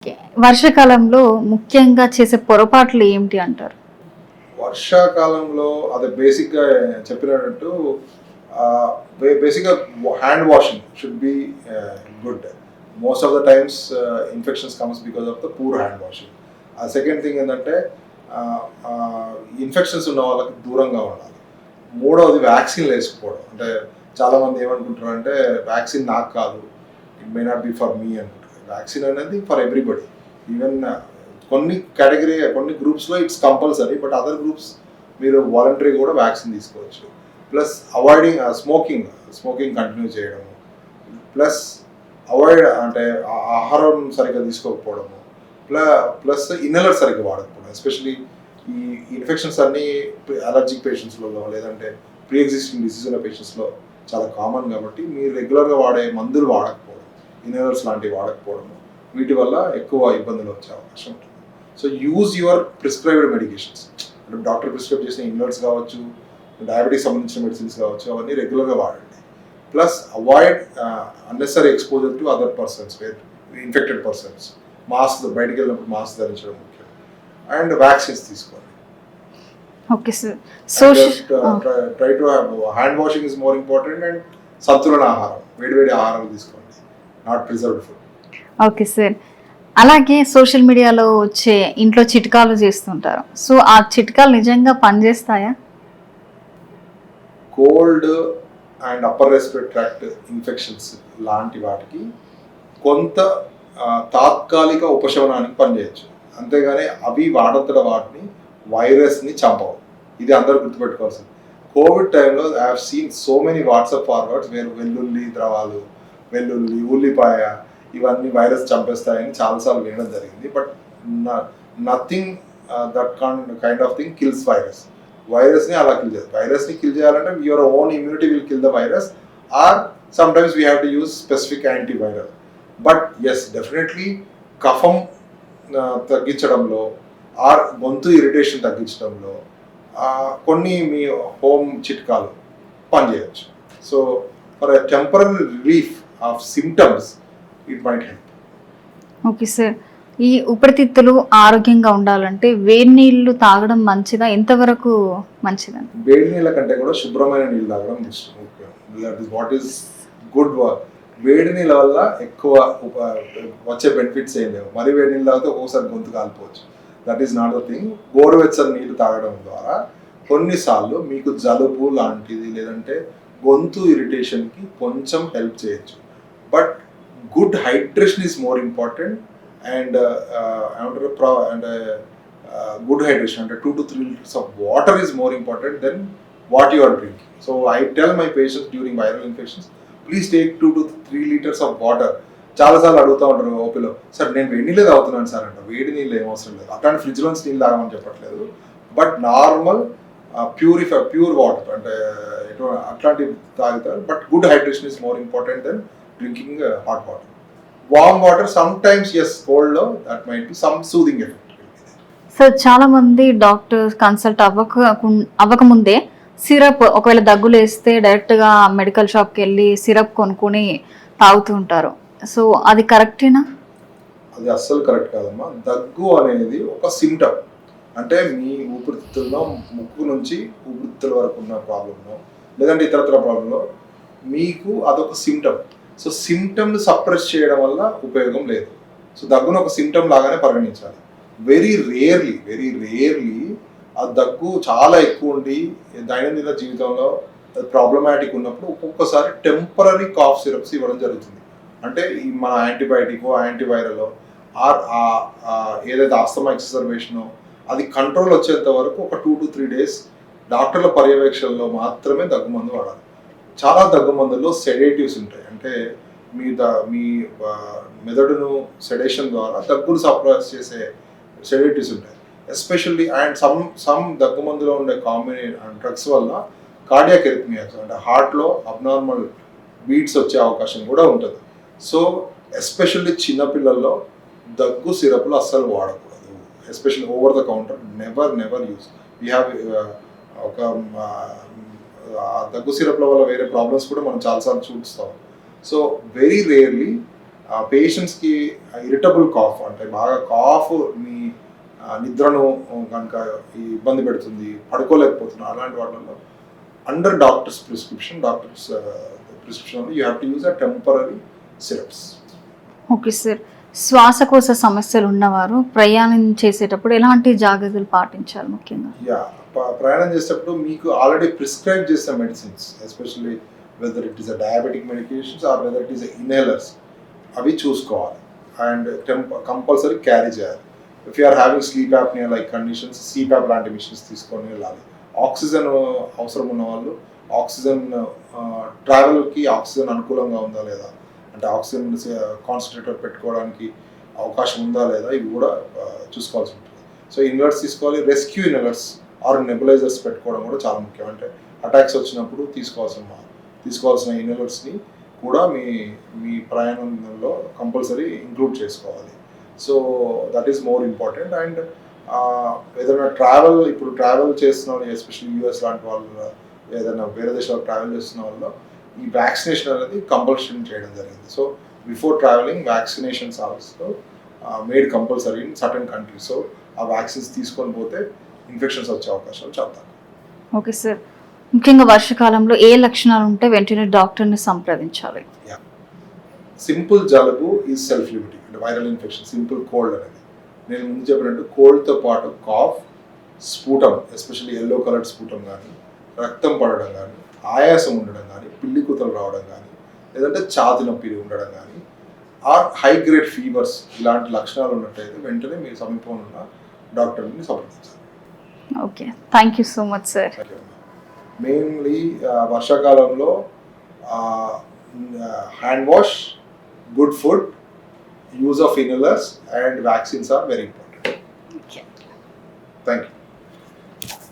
Okay. వర్షాకాలంలో ముఖ్యంగా చేసే పొరపాట్లు ఏమిటి అంటారు? వర్షాకాలంలో అదే బేసిక్‌గా చెప్పినట్టు బేసిక్‌గా hand washing should be good. Most of the times infections comes because of the poor hand washing. ఆ సెకండ్ థింగ్ ఏంటంటే ఇన్ఫెక్షన్స్ ఉన్న వాళ్ళకి దూరంగా ఉండాలి. మూడవది వ్యాక్సిన్‌లు వేసుకోవడం. అంటే చాలామంది ఏమనుకుంటారంటే వ్యాక్సిన్ నాకు కాదు, it may not be for me అనుకుంటారు. వ్యాక్సిన్ అనేది ఫర్ ఎవ్రీబడి. ఈవెన్ కొన్ని గ్రూప్స్లో it's compulsory, but other groups మీరు వాలంటరీ కూడా వ్యాక్సిన్ తీసుకోవచ్చు. ప్లస్ అవాయిడింగ్ స్మోకింగ్ కంటిన్యూ చేయడము, ప్లస్ అవాయిడ్ అంటే ఆహారం సరిగ్గా తీసుకోకపోవడము, ప్లస్ ఇన్నలర్ సరిగ్గా వాడకపోవడం. ఎస్పెషలీ ఈ ఇన్ఫెక్షన్స్ అన్నీ అలర్జిక్ పేషెంట్స్లలో లేదంటే ప్రీ ఎగ్జిస్టింగ్ డిసీజ్ ఉన్న పేషెంట్స్లో చాలా కామన్ కాబట్టి మీరు రెగ్యులర్గా వాడే మందులు వాడకపోవడం, ఇన్నలర్స్ లాంటివి వాడకపోవడము, వీటి వల్ల ఎక్కువ ఇబ్బందులు వచ్చే అవకాశం ఉంటుంది. So use your prescribed medications. అంటే డాక్టర్ ప్రిస్క్రైబ్ చేసిన ఇన్వర్ట్స్ కావచ్చు, డయాబెటీస్ సంబంధించిన మెడిసిన్స్ కావచ్చు, అవన్నీ రెగ్యులర్గా వాడండి. Plus avoid unnecessary exposure to other persons, infected persons. Mask బయటికి వెళ్ళినప్పుడు మాస్క్ ధరించడం ముఖ్యం. అండ్ వ్యాక్సిన్స్ తీసుకోండి. Okay sir. Social try to hand washing is more important. And సంతులన ఆహారం, వేడివేడి ఆహారం తీసుకోండి, not preserved food. Okay sir. అలాగే సోషల్ మీడియాలో వచ్చే ఇంట్లో చిట్కాలు చేస్తుంటారు. సో ఆ చిట్కాలు నిజంగా పనిచేస్తాయా? Cold and upper respiratory tract infections లాంటి వాటికి కొంత తాత్కాలిక ఉపశమనానికి పనిచేయచ్చు. అంతేగాని అవి వాడంతట వాటిని వైరస్ని చంపవు. ఇది అందరూ గుర్తుపెట్టుకోవాల్సింది. కోవిడ్ టైంలో I have seen so many WhatsApp forwards వేరు వెల్లుల్లి ద్రవాలు, వెల్లుల్లి, ఉల్లిపాయ ఇవన్నీ వైరస్ చంపేస్తాయని చాలాసార్లు వినడం జరిగింది. But nothing that kind of thing kills virus. వైరస్ని అలా కిల్ చేయాలి. వైరస్ని కిల్ చేయాలంటే your own immunity will kill the virus, or sometimes we have to use specific antiviral. But yes, definitely కఫం తగ్గించడంలో ఆర్ గొంతు ఇరిటేషన్ తగ్గించడంలో కొన్ని మీ హోమ్ చిట్కాలు పనిచేయచ్చు. So for a temporary relief of symptoms it might help. Okay sir. ఈ ఊపిరితిత్తులు ఆరోగ్యంగా ఉండాలంటే వేడి నీళ్లు తాగడం మంచిదా? ఎంతవరకు మంచిదని? వేడి నీళ్ళ కంటే కూడా శుభ్రమైన నీళ్ళు తాగడం ముఖ్యం. That is what is good work. వేడి నీళ్ళ వల్ల ఎక్కువ వచ్చే బెనిఫిట్స్ ఏం లేవు. మరీ వేడి నీళ్ళు తాగితే ఒక్కోసారి గొంతు కాలిపోవచ్చు. That is not the thing. గోరువెచ్చని నీళ్ళు తాగడం ద్వారా కొన్నిసార్లు మీకు జలుబు లాంటిది లేదంటే గొంతు ఇరిటేషన్కి కొంచెం హెల్ప్ చేయొచ్చు. But good hydration is more important. And good hydration, అంటే 2 to 3 liters of water is more important than what you are drinking. So I tell my patients during viral infections, please take 2 to 3 liters of water. చాలాసార్లు అడుగుతూ ఉంటారు ఓపీలో, sir నేను వేడి నీళ్ళే తాగుతున్నాను sir అంట. వేడి నీళ్ళు ఏం అవసరం లేదు. అట్లాంటి ఫ్రిడ్జ్లోంచి నీళ్ళు తాగమని చెప్పట్లేదు. బట్ నార్మల్ ప్యూర్ వాటర్ అంటే అట్లాంటివి తాగుతారు. But good hydration is more important than drinking hot water. Warm water sometimes yes, కోల్డ్లో that might be some soothing effect. Sir చాలా మంది డాక్టర్స్ కన్సల్ట్ అవ్వకముందే సిరప్, ఒకవేళ దగ్గులు వేస్తే డైరెక్ట్గా మెడికల్ షాప్కి వెళ్ళి సిరప్ కొనుక్కొని తాగుతూ ఉంటారు. సో అది కరెక్టేనా? అది అస్సలు కరెక్ట్ కాదమ్మా. దగ్గు అనేది ఒక సిమ్టమ్. అంటే మీ ఊపిరితిత్తుల్లో ముక్కు నుంచి ఊపిరితిత్తుల వరకు ఉన్న ప్రాబ్లంలో లేదంటే ఇతరత్ర ప్రాబ్లంలో మీకు అదొక సిమ్టమ్. సో సిమ్టమ్ని సప్రెస్ చేయడం వల్ల ఉపయోగం లేదు. సో దగ్గును ఒక సిమ్టమ్ లాగానే పరిగణించాలి. వెరీ రేర్లీ ఆ దగ్గు చాలా ఎక్కువ ఉండి దైనందిన జీవితంలో ప్రాబ్లమాటిక్ ఉన్నప్పుడు ఒక్కొక్కసారి టెంపరీ కాఫ్ సిరప్స్ ఇవ్వడం జరుగుతుంది. అంటే ఈ మన యాంటీబయాటికో యాంటీవైరల్ ఆర్ ఏదైతే ఆస్తమా ఎక్సర్బేషనో అది కంట్రోల్ వచ్చేంత వరకు ఒక 2 to 3 days డాక్టర్ల పర్యవేక్షణలో మాత్రమే దగ్గు మందు వాడాలి. చాలా దగ్గు మందుల్లో సెడేటివ్స్ ఉంటాయి. అంటే మీ మెదడును సెడేషన్ ద్వారా దగ్గును సప్రెస్ చేసే సెడేటివ్స్ ఉంటాయి. ఎస్పెషల్లీ అండ్ సమ్ దగ్గు మందులో ఉండే కాంబినేషన్ డ్రగ్స్ వల్ల కార్డియాక్ ఎరిథమియాస్ అంటే హార్ట్లో అబ్నార్మల్ బీట్స్ వచ్చే అవకాశం కూడా ఉంటుంది. సో ఎస్పెషల్లీ చిన్నపిల్లల్లో దగ్గు సిరప్లు అస్సలు వాడకూడదు. Especially over the counter never use. We have ఒక దగ్గు సిరప్ల వల్ల వేరే ప్రాబ్లమ్స్ కూడా మనం చాలాసార్లు చూపిస్తాం. సో వెరీ రేర్లీ పేషెంట్స్కి ఇరిటబుల్ కాఫ్ అంటే బాగా కాఫ్ మీ నిద్రను కనుక ఇబ్బంది పెడుతుంది, పడుకోలేకపోతున్నారు, అలాంటి వాటిల్లో under doctors prescription you have to use a temporary syrups. Okay sir. శ్వాసకోశ సమస్యలు ఉన్నవారు ప్రయాణం చేసేటప్పుడు ఎలాంటి జాగ్రత్తలు పాటించాలి ముఖ్యంగా? యా, ప్రయాణం చేసేటప్పుడు మీకు ఆల్రెడీ ప్రిస్క్రైబ్ చేసిన medicines, especially whether it is a diabetic medications or whether it is inhalers, అవి చూసుకోవాలి అండ్ కంపల్సరీ క్యారీ చేయాలి. If you are having sleep apnea like conditions, CPAP లాంటి మిషన్స్ తీసుకొని వెళ్ళాలి. ఆక్సిజన్ అవసరం ఉన్న వాళ్ళు ఆక్సిజన్ ట్రావెల్కి ఆక్సిజన్ అనుకూలంగా ఉందా లేదా, అంటే ఆక్సిజన్ కాన్సన్ట్రేటర్ పెట్టుకోవడానికి అవకాశం ఉందా లేదా, ఇవి కూడా చూసుకోవాల్సి ఉంటుంది. సో ఇన్హేలర్స్ తీసుకోవాలి, రెస్క్యూ ఇన్హేలర్స్ ఆర్ నెబులైజర్స్ పెట్టుకోవడం కూడా చాలా ముఖ్యం. అంటే అటాక్స్ వచ్చినప్పుడు తీసుకోవాల్సిన ఇన్హేలర్స్ని కూడా మీ ప్రయాణంలో కంపల్సరీ ఇంక్లూడ్ చేసుకోవాలి. So that is more important. And ఏదైనా ట్రావెల్ చేస్తున్న వాళ్ళు, ఎస్పెషల్లీ US లాంటి వాళ్ళు, ఏదైనా వేరే దేశాలకు ట్రావెల్ చేస్తున్న వాళ్ళు ఈ వ్యాక్సినేషన్ అనేది కంపల్షన్ చేయడం జరిగింది. So before travelling vaccinations also made compulsory in certain countries. So ఆ వ్యాక్సిన్స్ తీసుకొని పోతే ఇన్ఫెక్షన్స్ వచ్చే అవకాశాలు చాలా తక్కువ. Okay sir. ముఖ్యంగా వర్షాకాలంలో ఏ లక్షణాలు ఉంటే వెంటనే డాక్టర్ని సంప్రదించాలి? సింపుల్ జలుబు ఈజ్ సెల్ఫ్ లిమిటింగ్, అంటే వైరల్ ఇన్ఫెక్షన్. సింపుల్ కోల్డ్ అనేది నేను ముందు చెప్పినట్టు కోల్డ్తో పాటు cough, sputum, especially yellow coloured sputum కానీ, రక్తం పడడం కానీ, ఆయాసం ఉండడం కానీ, పిల్లి కూతలు రావడం కానీ, లేదంటే ఛాతి నొప్పి ఉండడం కానీ, ఆర్ హై గ్రేడ్ ఫీవర్స్, ఇలాంటి లక్షణాలు ఉన్నట్టయితే వెంటనే మీ సమీపంలో ఉన్న డాక్టర్ని సంప్రదించాలి. Okay, thank you so much sir. Mainly వర్షాకాలంలో hand wash, good food, use of inhalers and vaccines are very important. Okay. Thank you.